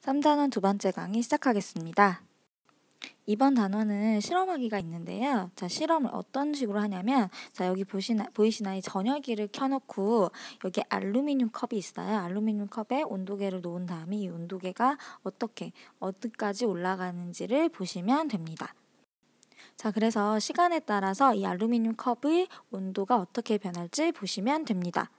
3단원 두 번째 강의 시작하겠습니다. 이번 단원은 실험하기가 있는데요. 자, 실험을 어떤 식으로 하냐면, 자, 여기 보이시나요? 이 전열기를 켜놓고 여기 알루미늄 컵이 있어요. 알루미늄 컵에 온도계를 놓은 다음에 이 온도계가 어디까지 올라가는지를 보시면 됩니다. 자, 그래서 시간에 따라서 이 알루미늄 컵의 온도가 어떻게 변할지 보시면 됩니다.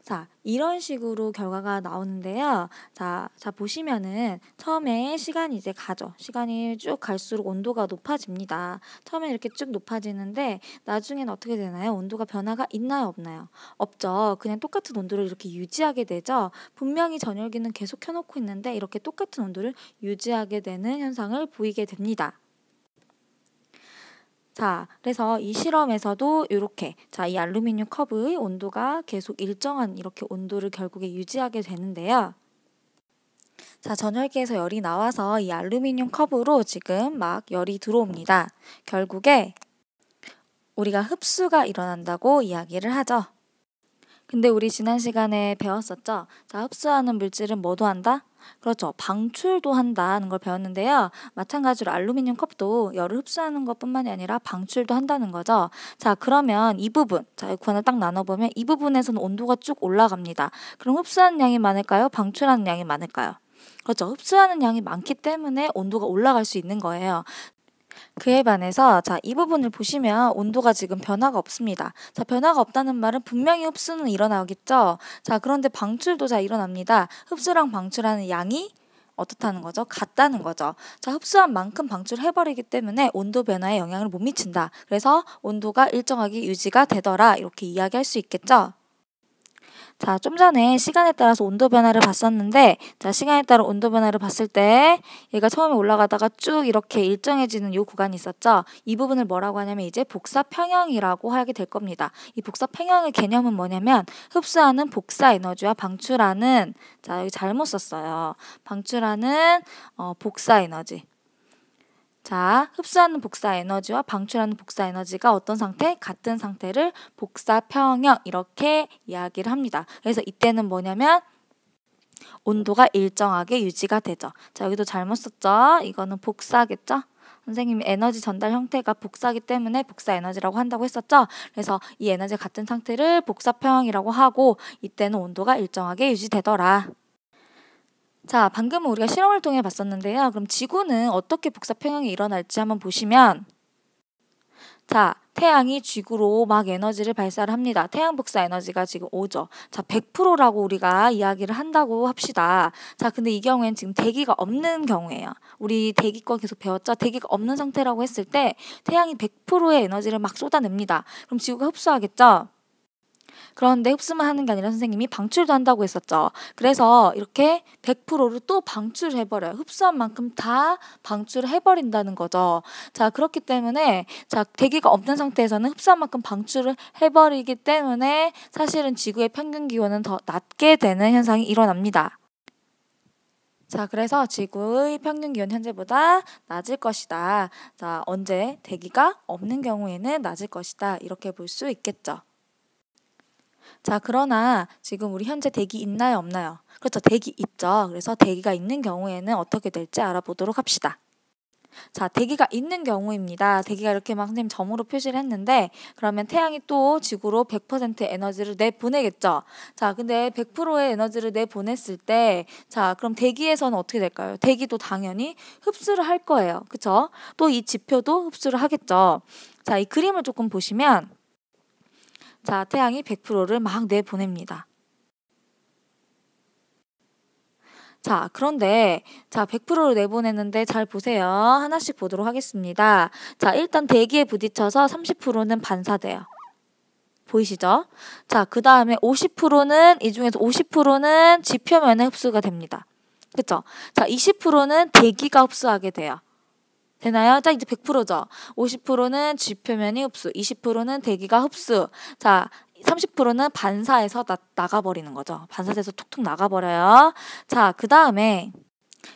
자, 이런 식으로 결과가 나오는데요. 자, 보시면은 처음에 시간이 이제 가죠. 시간이 쭉 갈수록 온도가 높아집니다. 처음에 이렇게 쭉 높아지는데 나중엔 어떻게 되나요? 온도가 변화가 있나요? 없나요? 없죠. 그냥 똑같은 온도를 이렇게 유지하게 되죠. 분명히 전열기는 계속 켜놓고 있는데 이렇게 똑같은 온도를 유지하게 되는 현상을 보이게 됩니다. 자, 그래서 이 실험에서도 이렇게 이 알루미늄 컵의 온도가 계속 일정한 이렇게 온도를 결국에 유지하게 되는데요. 자, 전열기에서 열이 나와서 이 알루미늄 컵으로 지금 막 열이 들어옵니다. 결국에 우리가 흡수가 일어난다고 이야기를 하죠. 근데 우리 지난 시간에 배웠었죠? 자, 흡수하는 물질은 뭐도 한다? 그렇죠. 방출도 한다는 걸 배웠는데요. 마찬가지로 알루미늄 컵도 열을 흡수하는 것뿐만이 아니라 방출도 한다는 거죠. 자, 그러면 이 부분, 자, 이 구간을 딱 나눠보면 이 부분에서는 온도가 쭉 올라갑니다. 그럼 흡수하는 양이 많을까요? 방출하는 양이 많을까요? 그렇죠. 흡수하는 양이 많기 때문에 온도가 올라갈 수 있는 거예요. 그에 반해서 이 부분을 보시면 온도가 지금 변화가 없습니다. 자, 변화가 없다는 말은 분명히 흡수는 일어나겠죠. 자, 그런데 방출도 일어납니다. 흡수랑 방출하는 양이 어떻다는 거죠? 같다는 거죠. 자, 흡수한 만큼 방출해버리기 때문에 온도 변화에 영향을 못 미친다. 그래서 온도가 일정하게 유지가 되더라. 이렇게 이야기할 수 있겠죠. 자, 좀 전에 시간에 따라서 온도 변화를 봤었는데, 자, 시간에 따라 온도 변화를 봤을 때 얘가 처음에 올라가다가 쭉 이렇게 일정해지는 이 구간이 있었죠. 이 부분을 뭐라고 하냐면 이제 복사 평형이라고 하게 될 겁니다. 이 복사 평형의 개념은 뭐냐면 흡수하는 복사 에너지와 방출하는, 자, 여기 잘못 썼어요. 방출하는 복사 에너지. 자, 흡수하는 복사 에너지와 방출하는 복사 에너지가 어떤 상태? 같은 상태를 복사 평형 이렇게 이야기를 합니다. 그래서 이때는 뭐냐면 온도가 일정하게 유지가 되죠. 자, 여기도 잘못 썼죠? 이거는 복사겠죠? 선생님이 에너지 전달 형태가 복사기 때문에 복사 에너지라고 한다고 했었죠? 그래서 이 에너지 같은 상태를 복사 평형이라고 하고 이때는 온도가 일정하게 유지되더라. 자, 방금은 우리가 실험을 통해 봤었는데요. 그럼 지구는 어떻게 복사 평형이 일어날지 한번 보시면, 자, 태양이 지구로 막 에너지를 발사를 합니다. 태양 복사 에너지가 지금 오죠. 자, 100%라고 우리가 이야기를 한다고 합시다. 자, 근데 이 경우에는 지금 대기가 없는 경우예요. 우리 대기권 계속 배웠죠? 대기가 없는 상태라고 했을 때 태양이 100%의 에너지를 막 쏟아냅니다. 그럼 지구가 흡수하겠죠? 그런데 흡수만 하는 게 아니라 선생님이 방출도 한다고 했었죠. 그래서 이렇게 100%를 또 방출해버려요. 흡수한 만큼 다 방출해버린다는 거죠. 자, 그렇기 때문에 대기가 없는 상태에서는 흡수한 만큼 방출을 해버리기 때문에 사실은 지구의 평균 기온은 더 낮게 되는 현상이 일어납니다. 자, 그래서 지구의 평균 기온 현재보다 낮을 것이다. 자, 언제 대기가 없는 경우에는 낮을 것이다. 이렇게 볼 수 있겠죠. 자, 그러나 지금 우리 현재 대기 있나요? 없나요? 그렇죠. 대기 있죠. 그래서 대기가 있는 경우에는 어떻게 될지 알아보도록 합시다. 자, 대기가 있는 경우입니다. 대기가 이렇게 막 선생님 점으로 표시를 했는데 그러면 태양이 또 지구로 100% 에너지를 내보내겠죠. 자, 근데 100%의 에너지를 내보냈을 때 자, 그럼 대기에서는 어떻게 될까요? 대기도 당연히 흡수를 할 거예요. 그렇죠? 또 이 지표도 흡수를 하겠죠. 자, 이 그림을 조금 보시면 자, 태양이 100%를 막 내보냅니다. 자, 그런데 100%를 내보내는데 잘 보세요. 하나씩 보도록 하겠습니다. 자, 일단 대기에 부딪혀서 30%는 반사돼요. 보이시죠? 자, 그 다음에 50%는 이 중에서 50%는 지표면에 흡수가 됩니다. 그렇죠? 자, 20%는 대기가 흡수하게 돼요. 되나요? 자, 이제 100%죠. 50%는 지표면이 흡수, 20%는 대기가 흡수. 자, 30%는 반사해서 나가버리는 거죠. 반사돼서 툭툭 나가버려요. 자, 그 다음에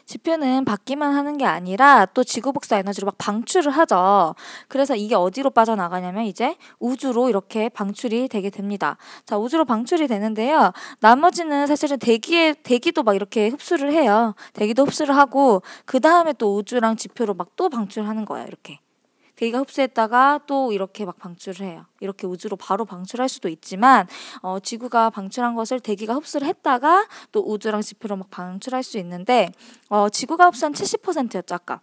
지표는 받기만 하는 게 아니라 또 지구 복사 에너지로 막 방출을 하죠. 그래서 이게 어디로 빠져나가냐면 이제 우주로 이렇게 방출이 되게 됩니다. 자, 우주로 방출이 되는데요. 나머지는 사실은 대기도 막 이렇게 흡수를 해요. 대기도 흡수를 하고 그 다음에 또 우주랑 지표로 막 또 방출하는 거예요. 이렇게. 대기가 흡수했다가 또 이렇게 막 방출을 해요. 이렇게 우주로 바로 방출할 수도 있지만 지구가 방출한 것을 대기가 흡수를 했다가 또 우주랑 지표로 막 방출할 수 있는데 지구가 흡수한 70%였죠 아까.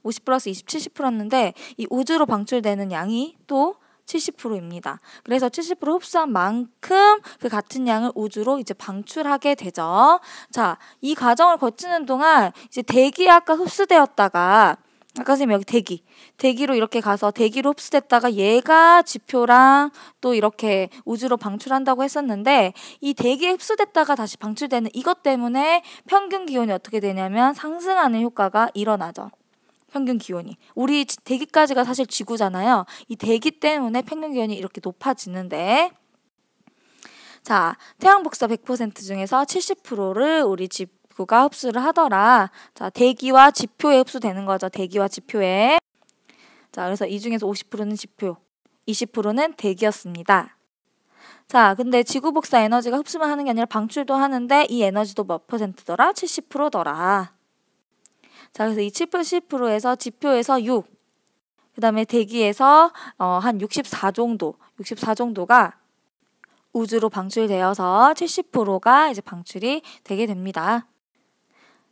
50 플러스 20, 70%였는데 이 우주로 방출되는 양이 또 70%입니다. 그래서 70% 흡수한 만큼 그 같은 양을 우주로 이제 방출하게 되죠. 자, 이 과정을 거치는 동안 이제 대기에 아까 흡수되었다가 아까 선생님 여기 대기로 이렇게 가서 대기로 흡수됐다가 얘가 지표랑 또 이렇게 우주로 방출한다고 했었는데 이 대기에 흡수됐다가 다시 방출되는 이것 때문에 평균 기온이 어떻게 되냐면 상승하는 효과가 일어나죠. 평균 기온이. 우리 대기까지가 사실 지구잖아요. 이 대기 때문에 평균 기온이 이렇게 높아지는데 자, 태양 복사 100% 중에서 70%를 우리 지구가 흡수를 하더라. 자, 대기와 지표에 흡수되는 거죠. 대기와 지표에. 자, 그래서 이 중에서 50%는 지표, 20%는 대기였습니다. 자, 근데 지구 복사 에너지가 흡수만 하는 게 아니라 방출도 하는데 이 에너지도 몇 %더라? 70%더라. 자, 그래서 이 70%에서 지표에서 6, 그 다음에 대기에서 한 64 정도가 우주로 방출되어서 70%가 이제 방출이 되게 됩니다.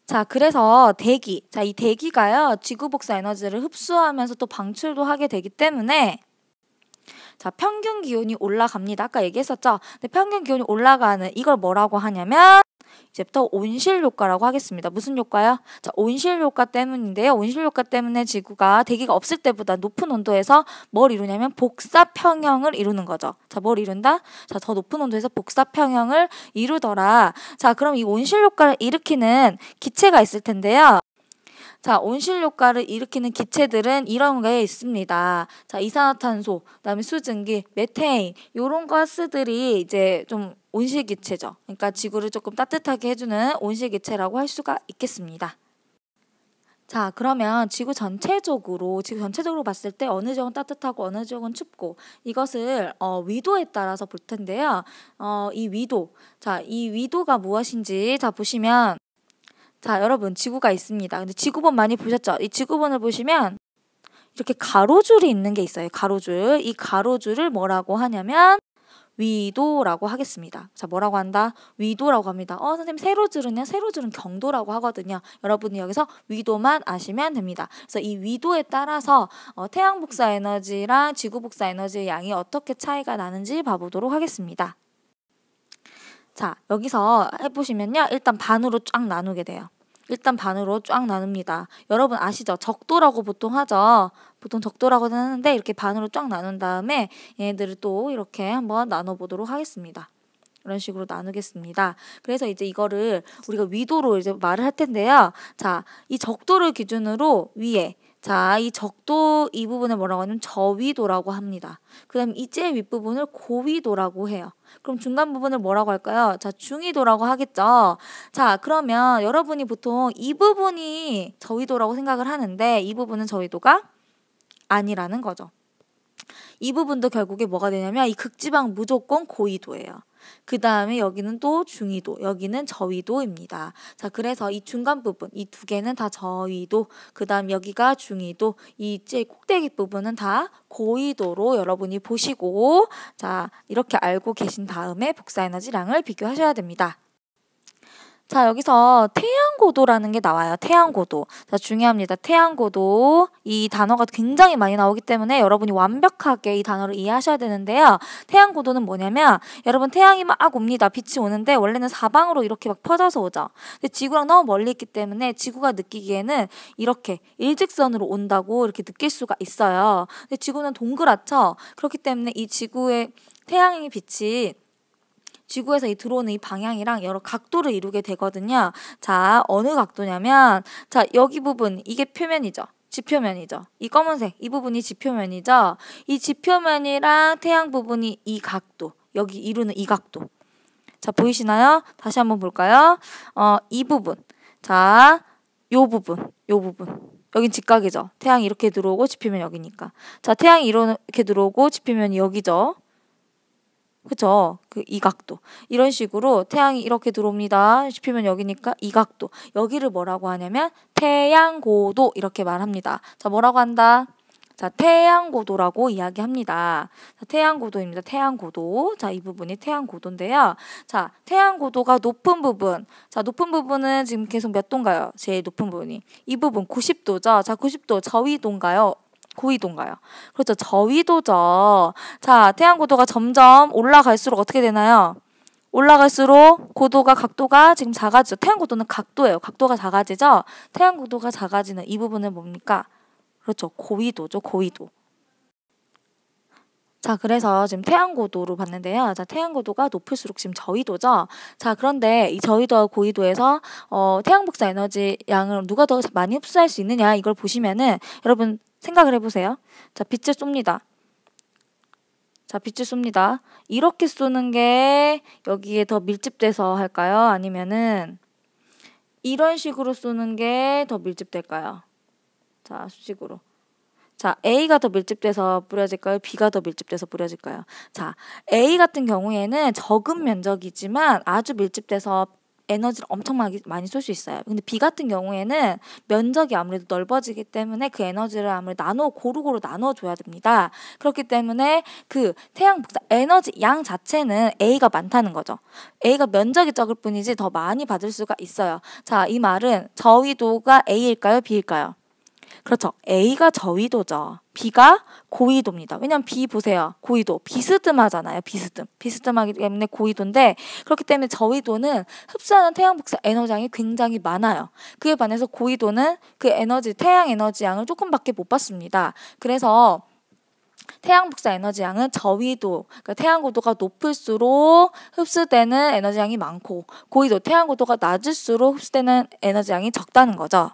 자, 그래서 이 대기가요, 지구 복사 에너지를 흡수하면서 또 방출도 하게 되기 때문에 자, 평균 기온이 올라갑니다. 아까 얘기했었죠? 근데 평균 기온이 올라가는 이걸 뭐라고 하냐면 이제부터 온실 효과라고 하겠습니다. 무슨 효과요? 자, 온실 효과 때문인데요. 온실 효과 때문에 지구가 대기가 없을 때보다 높은 온도에서 뭘 이루냐면 복사 평형을 이루는 거죠. 자, 뭘 이룬다? 자, 더 높은 온도에서 복사 평형을 이루더라. 자, 그럼 이 온실 효과를 일으키는 기체가 있을 텐데요. 자, 온실 효과를 일으키는 기체들은 이런 게 있습니다. 자, 이산화탄소, 그다음에 수증기, 메테인 요런 가스들이 이제 좀 온실 기체죠. 그러니까 지구를 조금 따뜻하게 해주는 온실 기체라고 할 수가 있겠습니다. 자, 그러면 지구 전체적으로 봤을 때 어느 지역은 따뜻하고 어느 지역은 춥고 이것을 위도에 따라서 볼 텐데요. 이 위도가 무엇인지 자 보시면 자, 여러분 지구가 있습니다. 근데 지구본 많이 보셨죠? 이 지구본을 보시면 이렇게 가로줄이 있는 게 있어요. 가로줄. 이 가로줄을 뭐라고 하냐면 위도라고 하겠습니다. 자, 뭐라고 한다? 위도라고 합니다. 선생님 세로줄은요? 세로줄은 경도라고 하거든요. 여러분이 여기서 위도만 아시면 됩니다. 그래서 이 위도에 따라서 태양 복사 에너지랑 지구 복사 에너지의 양이 어떻게 차이가 나는지 봐보도록 하겠습니다. 자, 여기서 해보시면요. 일단 반으로 쫙 나누게 돼요. 일단 반으로 쫙 나눕니다. 여러분 아시죠? 적도라고 보통 하죠. 보통 적도라고 하는데 이렇게 반으로 쫙 나눈 다음에 얘네들을 또 이렇게 한번 나눠보도록 하겠습니다. 이런 식으로 나누겠습니다. 그래서 이제 이거를 우리가 위도로 이제 말을 할 텐데요. 자, 이 적도를 기준으로 위에 자, 이 적도 이 부분을 뭐라고 하냐면 저위도라고 합니다. 그 다음 이 제일 윗부분을 고위도라고 해요. 그럼 중간 부분을 뭐라고 할까요? 자, 중위도라고 하겠죠. 자, 그러면 여러분이 보통 이 부분이 저위도라고 생각을 하는데 이 부분은 저위도가 아니라는 거죠. 이 부분도 결국에 뭐가 되냐면 이 극지방 무조건 고위도예요. 그 다음에 여기는 또 중위도, 여기는 저위도입니다. 자, 그래서 이 중간 부분, 이 두 개는 다 저위도, 그 다음 여기가 중위도, 이 제일 꼭대기 부분은 다 고위도로 여러분이 보시고 자, 이렇게 알고 계신 다음에 복사 에너지량을 비교하셔야 됩니다. 자, 여기서 태양고도라는 게 나와요. 태양고도. 자, 중요합니다. 태양고도. 이 단어가 굉장히 많이 나오기 때문에 여러분이 완벽하게 이 단어를 이해하셔야 되는데요. 태양고도는 뭐냐면 여러분 태양이 막 옵니다. 빛이 오는데 원래는 사방으로 이렇게 막 퍼져서 오죠. 근데 지구랑 너무 멀리 있기 때문에 지구가 느끼기에는 이렇게 일직선으로 온다고 이렇게 느낄 수가 있어요. 근데 지구는 동그랗죠. 그렇기 때문에 이 지구의 태양의 빛이 지구에서 들어오는 이 방향이랑 여러 각도를 이루게 되거든요. 자, 어느 각도냐면 자, 여기 부분 이게 표면이죠. 지표면이죠. 이 검은색 이 부분이 지표면이죠. 이 지표면이랑 태양 부분이 이 각도, 여기 이루는 이 각도. 자, 보이시나요? 다시 한번 볼까요? 이 부분. 자, 요 부분. 여긴 직각이죠. 태양이 이렇게 들어오고 집히면 여기니까. 자, 태양이 이렇게 들어오고 집히면 여기죠. 그쵸? 이 각도. 이런 식으로 태양이 이렇게 들어옵니다. 집히면 여기니까 이 각도. 여기를 뭐라고 하냐면 태양고도 이렇게 말합니다. 자, 뭐라고 한다? 자, 태양고도라고 이야기합니다. 자, 태양고도입니다. 태양고도. 자, 이 부분이 태양고도인데요. 자, 태양고도가 높은 부분. 자, 높은 부분은 지금 계속 몇 도인가요? 제일 높은 부분이. 이 부분 90도죠. 자, 90도 저위도인가요? 고위도인가요? 그렇죠. 저위도죠. 자, 태양고도가 점점 올라갈수록 어떻게 되나요? 올라갈수록 각도가 지금 작아지죠. 태양고도는 각도예요. 각도가 작아지죠. 태양고도가 작아지는 이 부분은 뭡니까? 그렇죠. 고위도죠. 고위도. 자, 그래서 지금 태양고도로 봤는데요. 자, 태양고도가 높을수록 지금 저위도죠. 자, 그런데 이 저위도와 고위도에서 태양 복사 에너지 양을 누가 더 많이 흡수할 수 있느냐 이걸 보시면은 여러분 생각을 해보세요. 자, 빛을 쏩니다. 자, 빛을 쏩니다. 이렇게 쏘는 게 여기에 더 밀집돼서 할까요? 아니면은 이런 식으로 쏘는 게 더 밀집될까요? 자, 수직으로. 자, A가 더 밀집돼서 뿌려질까요? B가 더 밀집돼서 뿌려질까요? 자, A 같은 경우에는 적은 면적이지만 아주 밀집돼서 에너지를 엄청 많이 쏠 수 있어요. 근데 B 같은 경우에는 면적이 아무래도 넓어지기 때문에 그 에너지를 아무래도 고루고루 나눠줘야 됩니다. 그렇기 때문에 그 태양 복사 에너지 양 자체는 A가 많다는 거죠. A가 면적이 적을 뿐이지 더 많이 받을 수가 있어요. 자, 이 말은 저위도가 A일까요? B일까요? 그렇죠. A가 저위도죠. B가 고위도입니다. 왜냐면 B 보세요. 고위도. 비스듬하잖아요. 비스듬하기 때문에 고위도인데 그렇기 때문에 저위도는 흡수하는 태양 복사 에너지양이 굉장히 많아요. 그에 반해서 고위도는 그 태양 에너지 양을 조금밖에 못 받습니다. 그래서 태양 복사 에너지 양은 저위도, 그러니까 태양 고도가 높을수록 흡수되는 에너지 양이 많고 고위도, 태양 고도가 낮을수록 흡수되는 에너지 양이 적다는 거죠.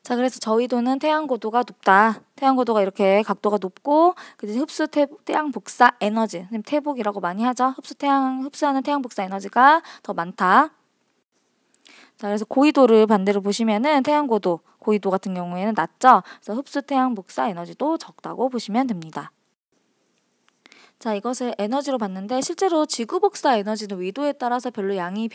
자, 그래서 저위도는 태양고도가 높다. 태양고도가 이렇게 각도가 높고 태양 복사 에너지, 선생님 태복이라고 많이 하죠. 흡수하는 태양 복사 에너지가 더 많다. 자, 그래서 고위도를 반대로 보시면은 고위도 같은 경우에는 낮죠. 그래서 흡수 태양 복사 에너지도 적다고 보시면 됩니다. 자, 이것을 에너지로 봤는데 실제로 지구 복사 에너지는 위도에 따라서 별로 양이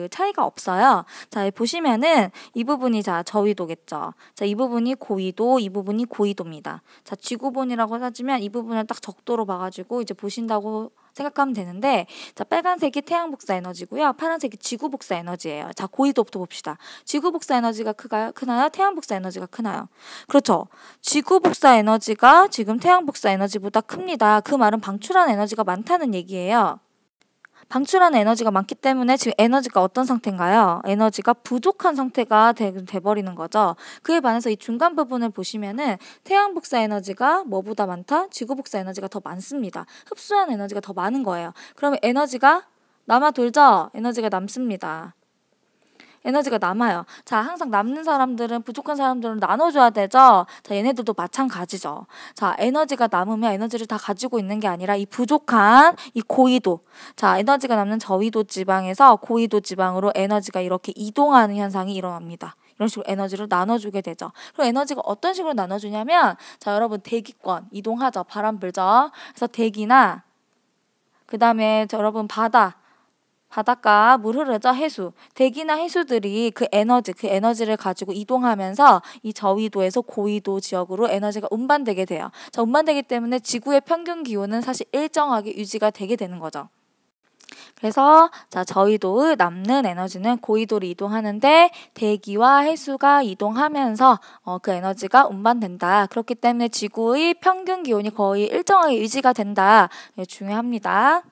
차이가 없어요. 자, 보시면은 이 부분이 저위도겠죠. 자, 이 부분이 고위도, 이 부분이 고위도입니다. 자, 지구본이라고 따지면 이 부분을 딱 적도로 봐가지고 이제 보신다고 생각하면 되는데, 자, 빨간색이 태양 복사 에너지고요. 파란색이 지구 복사 에너지예요. 자, 고위도부터 봅시다. 지구 복사 에너지가 크나요? 태양 복사 에너지가 크나요? 그렇죠. 지구 복사 에너지가 지금 태양 복사 에너지보다 큽니다. 그 말은 방출하는 에너지가 많다는 얘기예요. 방출하는 에너지가 많기 때문에 지금 에너지가 어떤 상태인가요? 에너지가 부족한 상태가 돼버리는 거죠. 그에 반해서 이 중간 부분을 보시면은 태양 복사 에너지가 뭐보다 많다? 지구 복사 에너지가 더 많습니다. 흡수한 에너지가 더 많은 거예요. 그러면 에너지가 남아돌죠? 에너지가 남습니다. 에너지가 남아요. 자, 항상 남는 사람들은 부족한 사람들은 나눠줘야 되죠. 자, 얘네들도 마찬가지죠. 자, 에너지가 남으면 에너지를 다 가지고 있는 게 아니라 이 부족한 이 고위도, 자, 에너지가 남는 저위도 지방에서 고위도 지방으로 에너지가 이렇게 이동하는 현상이 일어납니다. 이런 식으로 에너지를 나눠주게 되죠. 그럼 에너지가 어떤 식으로 나눠주냐면, 자, 여러분 대기권 이동하죠. 바람 불죠. 그래서 대기나 그 다음에 여러분 바닷가 물 흐르죠. 해수. 대기나 해수들이 그 에너지를 가지고 이동하면서 이 저위도에서 고위도 지역으로 에너지가 운반되게 돼요. 자, 운반되기 때문에 지구의 평균 기온은 사실 일정하게 유지가 되게 되는 거죠. 그래서 자, 저위도의 남는 에너지는 고위도로 이동하는데 대기와 해수가 이동하면서 그 에너지가 운반된다. 그렇기 때문에 지구의 평균 기온이 거의 일정하게 유지가 된다. 중요합니다.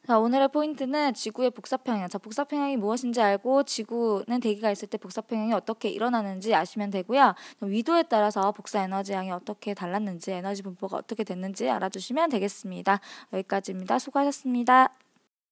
자, 오늘의 포인트는 지구의 복사평양. 자, 복사평양이 무엇인지 알고 지구는 대기가 있을 때 복사평양이 어떻게 일어나는지 아시면 되고요. 위도에 따라서 복사 에너지 양이 어떻게 달랐는지, 에너지 분포가 어떻게 됐는지 알아두시면 되겠습니다. 여기까지입니다. 수고하셨습니다.